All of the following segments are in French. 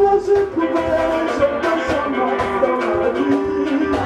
Moi je pouvais, je me sens mal dans ma vie.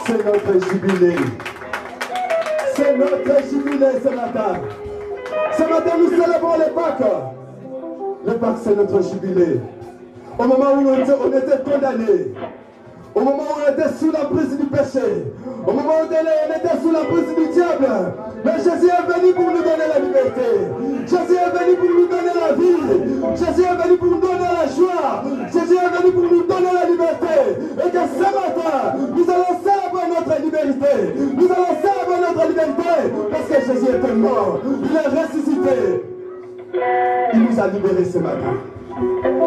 C'est notre jubilé. C'est notre jubilé ce matin. Ce matin, nous célébrons les Pâques. Le Pâques, c'est notre jubilé. Au moment où on était condamnés, au moment où on était sous la prise du péché, au moment où on était sous la prise du diable, mais Jésus est venu pour nous donner la liberté. Jésus est venu pour nous donner la vie. Jésus est venu pour nous donner la joie. Jésus est venu pour nous donner la liberté. Et que ce matin, nous allons célébrer notre liberté. Nous allons célébrer notre liberté parce que Jésus était mort. Il est ressuscité. Il nous a libérés ce matin.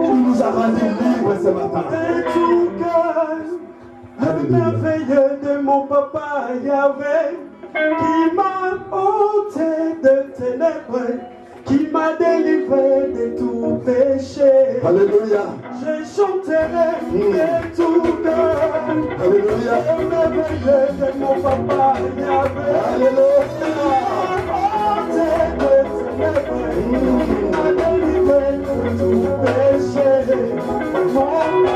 Il nous a rendus libres ce matin. Le merveilleux de mon papa Yahvé, qui m'a ôté de ténèbres, qui m'a délivré de tout péché. Alléluia. Je chanterai de tout cœur. Alléluia. Le merveilleux de mon papa Yahvé. Alléluia. Ôté de ténèbres, qui m'a délivré de tout péché. Mon papa,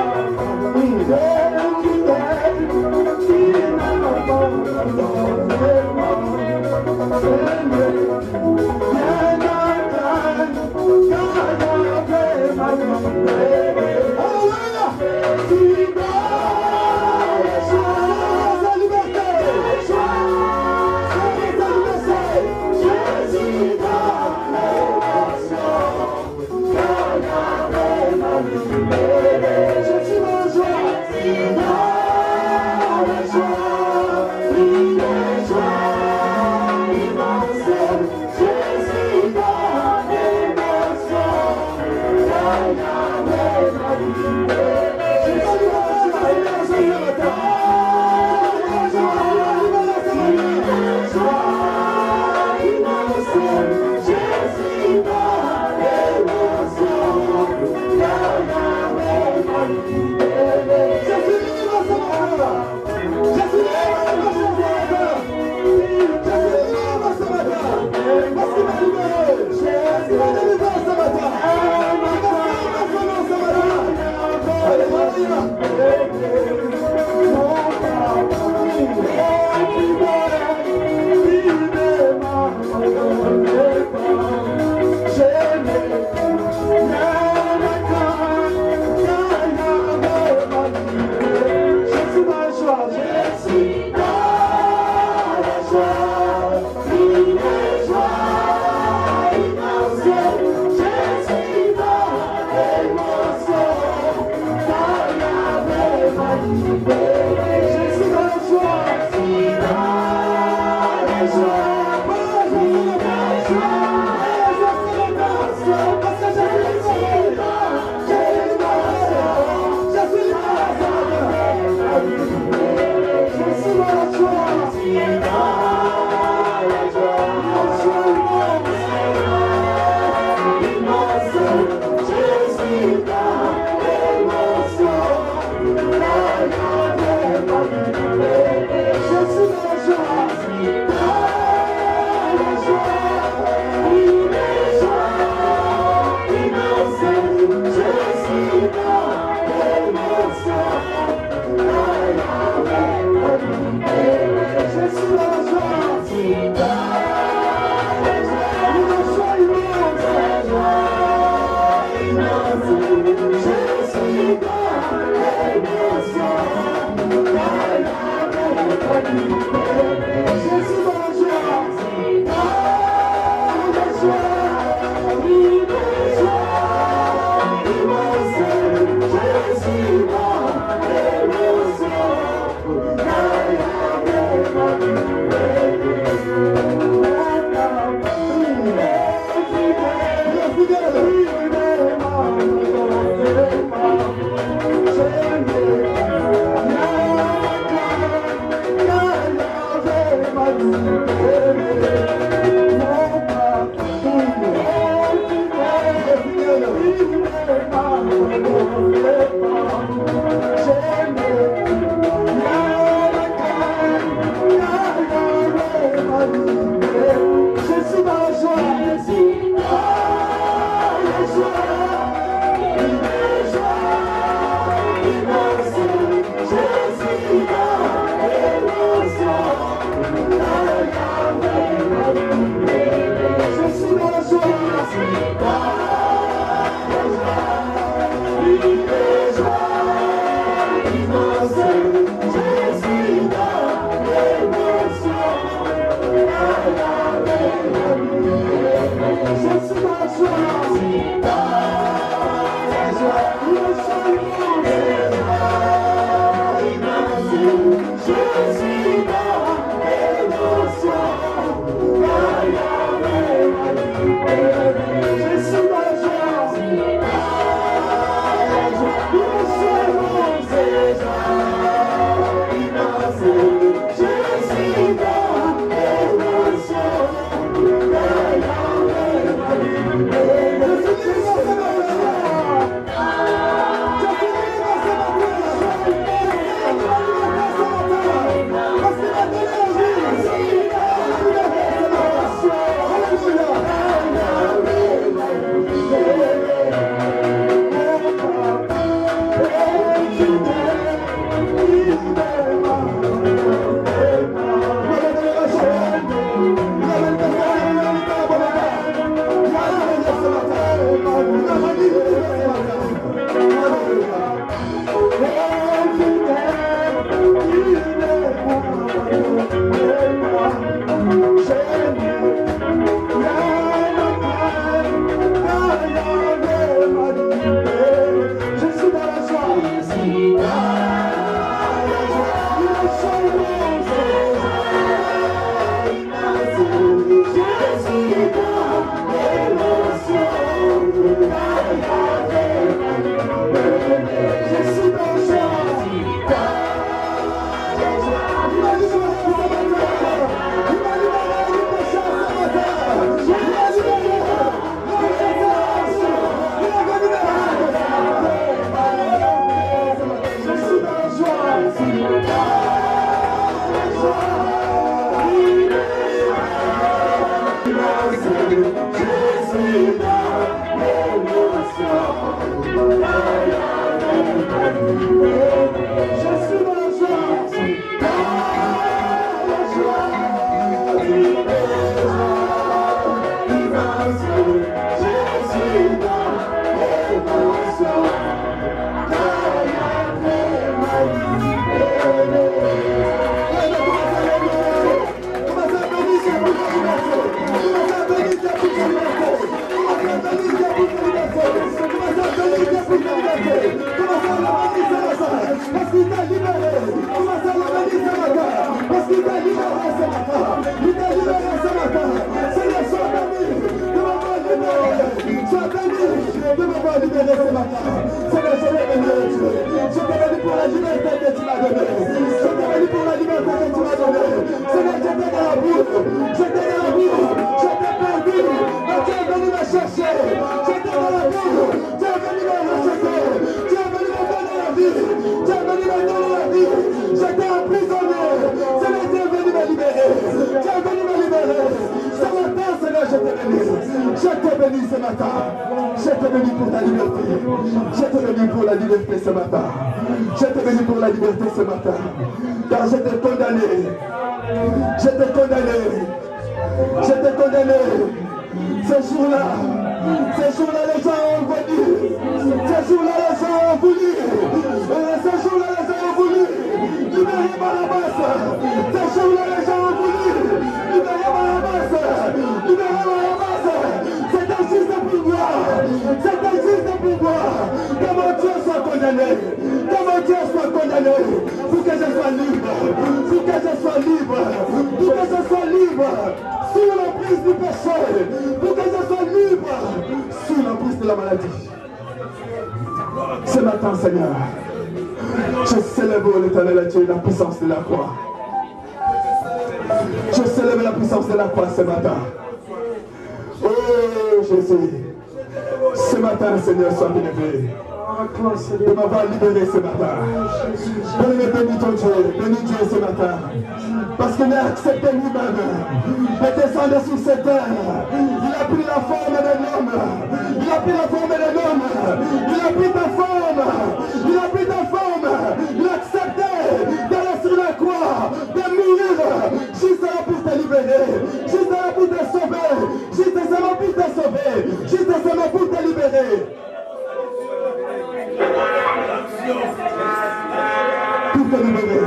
Alléluia. Ce matin. Oh Jésus, ce matin, Seigneur, sois élevé. De m'avoir libéré ce matin. Bénis ton Dieu, bénis Dieu ce matin. Parce qu'il a accepté lui-même de descendre sur cette terre. Il a pris la forme d'un homme. Il a pris la forme d'un homme. Il a pris ta forme. Il a pris ta forme. Il a accepté d'aller sur la croix, de mourir, juste là pour te libérer, juste là pour te sauver, juste là pour te sauver, juste là pour te libérer. Pour te libérer.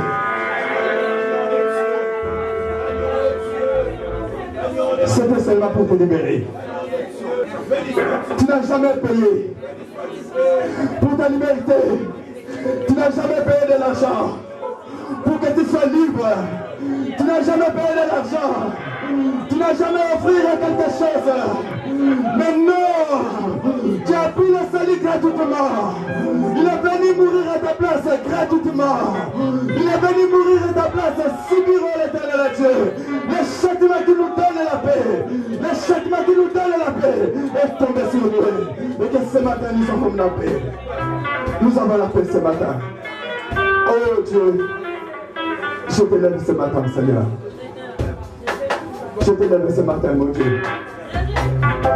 C'était seulement pour te libérer. Tu n'as jamais payé pour ta liberté. Tu n'as jamais payé de l'argent pour libre. Tu n'as jamais payé de l'argent. Tu n'as jamais offert quelque chose. Mais non, tu as pris le salut gratuitement. Il est venu mourir à ta place gratuitement. Il est venu mourir à ta place, subir l'éternel Dieu. Le châtiment qui nous donne la paix, le châtiment qui nous donne la paix est tombé sur nous. Et que ce matin nous avons la paix. Nous avons la paix ce matin. Oh Dieu, je te lève ce matin, Seigneur. Je te lève ce matin, mon Dieu.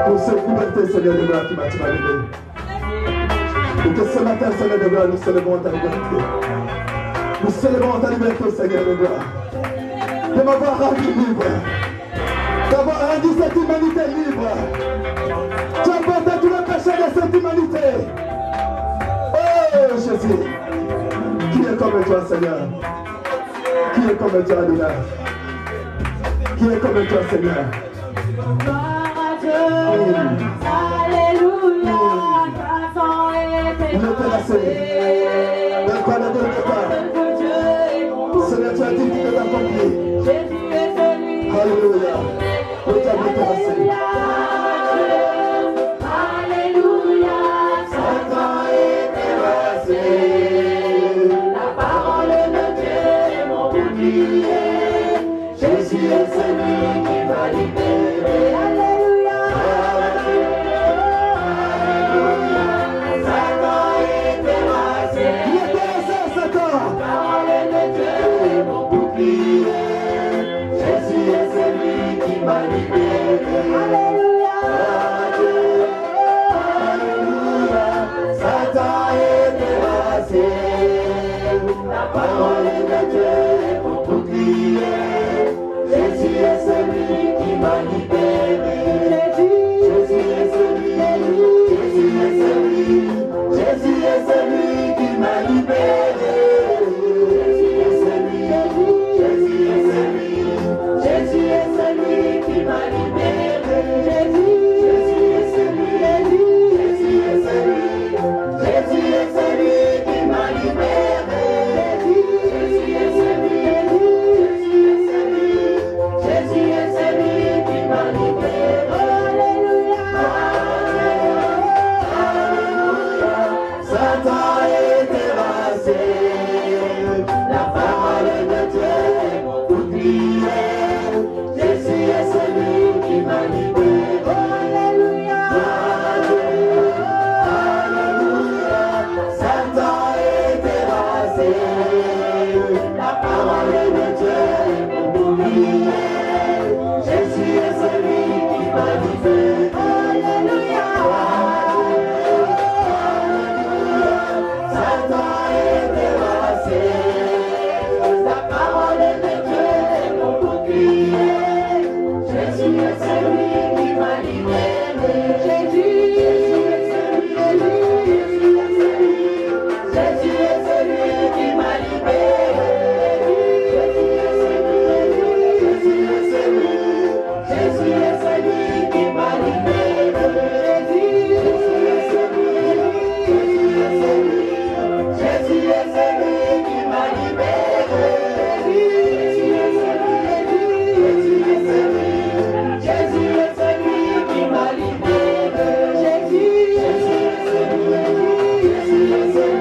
Pour cette liberté, Seigneur de gloire, qui m'a libéré. Et que ce matin, Seigneur de gloire, nous célébrons ta liberté. Nous célébrons ta liberté, Seigneur de gloire. De m'avoir rendu libre. D'avoir rendu cette humanité libre. Tu as porté tout le péché de cette humanité. Oh Jésus. Qui est comme toi, Seigneur? Qui est comme toi, Adonai? Qui est comme toi, Seigneur? Alléluia, ta sang est dans quoi la Seigneur, tu as dit que tu t'es accompli. Jésus est celui. Alléluia. Alléluia. Alléluia, Satan est terrassé. La parole de Dieu est mon bouclier. Jésus est celui qui m'a libéré. Alléluia. Alléluia, Satan est terrassé. Il est terrassé, Satan. La parole de Dieu est mon bouclier. Jésus est celui qui m'a libéré. Alléluia. Alléluia, Satan est terrassé. La parole de Dieu est mon bouclier. Jésus est celui qui m'a libéré. Jésus est celui. Jésus est celui. Jésus est celui qui m'a libéré. Jésus est celui. Jésus est celui. Jésus est celui qui m'a libéré. Jésus est celui. Jésus est celui. Jésus est celui qui m'a libéré. Jésus est celui. Jésus est celui. Jésus est celui qui m'a libéré. Alléluia. Alléluia. Satan est terrassé. La parole de Dieu est mon bouclier. Jésus est celui qui m'a libéré. Alléluia. Alléluia. Satan est terrassé. La parole de Dieu est mon bouclier. Jésus est celui qui m'a libéré. Alléluia. Alléluia. Satan est terrassé. La parole de Dieu est mon bouclier. Jésus est celui qui m'a libéré. Jésus est celui. Jésus est celui qui m'a libéré. Jésus est celui. Jésus est celui qui m'a libéré. Jésus est celui. Jésus est celui qui m'a libéré. Jésus est celui. Jésus est celui qui m'a libéré. Jésus est celui. Jésus est celui.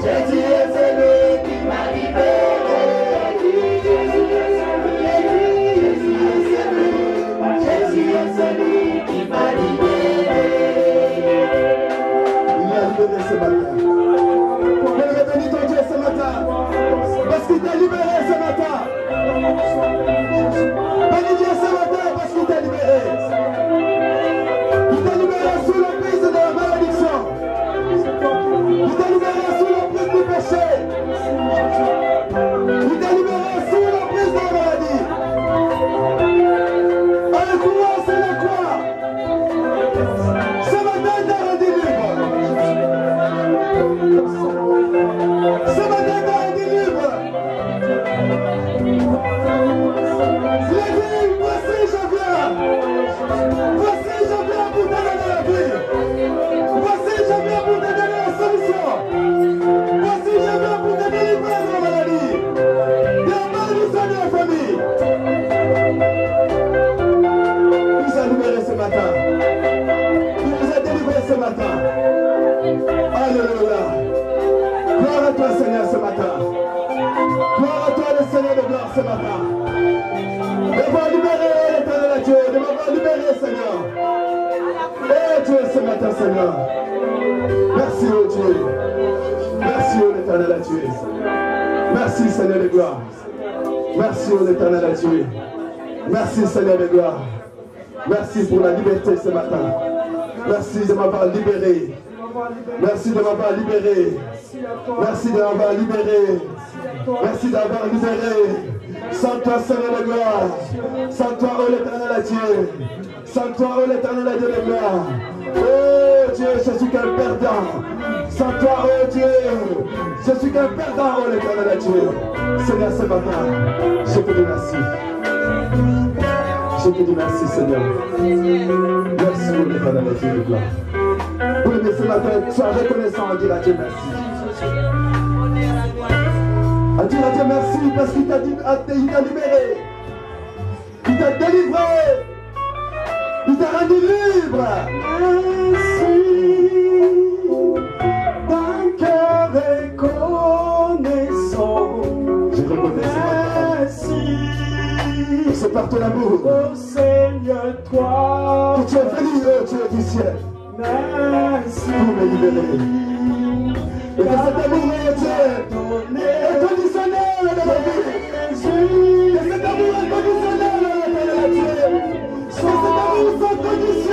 Jésus est celui qui m'a libéré. Jésus est celui. Jésus est celui. Jésus est celui qui m'a libéré. Il a libéré ce matin. Bénis ton Dieu ce matin. Parce qu'il t'a libéré ce matin. Bénis Dieu ce matin parce qu'il t'a libéré. Il t'a libéré sous l'emprise de la malédiction. Il t'a libéré sous l'emprise du péché. Il t'a libéré sous l'emprise de la maladie. Alléluia, c'est la croix. Ce matin, il t'a rendu libre. Ce matin, il t'a rendu libre. Il a dit, voici je viens. Voici je viens pour te donner la vie. Voici je viens pour te donner la solution. Voici je viens pour te délivrer de la maladie. Gloire à toi, le Seigneur de gloire, ce matin. D'avoir libéré l'éternel Dieu, de m'avoir libéré, Seigneur. Et Dieu, ce matin, Seigneur. Merci, oh Dieu. Merci, oh l'éternel Dieu. Merci, Seigneur de gloire. Merci, oh l'éternel Dieu. Merci, Seigneur de gloire. Merci pour la liberté ce matin. Merci de m'avoir libéré. Merci de m'avoir libéré. Merci de m'avoir libéré. Merci d'avoir libéré. Sans toi, Seigneur de gloire. Sans toi, oh l'éternel Dieu. Sans toi, oh l'éternel Dieu de gloire. Oh Dieu, je suis qu'un perdant. Sans toi, oh Dieu, je suis qu'un perdant, oh l'éternel Dieu. Seigneur, ce matin, je te dis merci. Je te dis merci, Seigneur. Merci, oh l'éternel Dieu de gloire. Pour le ce matin, sois reconnaissant à dire à Dieu merci. À dire à Dieu merci parce qu'il t'a libéré. Il t'a délivré. Il t'a rendu libre. Merci d'un cœur reconnaissant. Je reconnais ce matin. Merci. C'est par ton amour. Oh Seigneur, toi. Que tu es venu, oh Dieu du ciel. Merci. Pour me libérer. Et que cet amour, oh Dieu, est conditionnel dans ma vie. Que cet amour est conditionnel dans la Dieu. Que cet amour sans condition.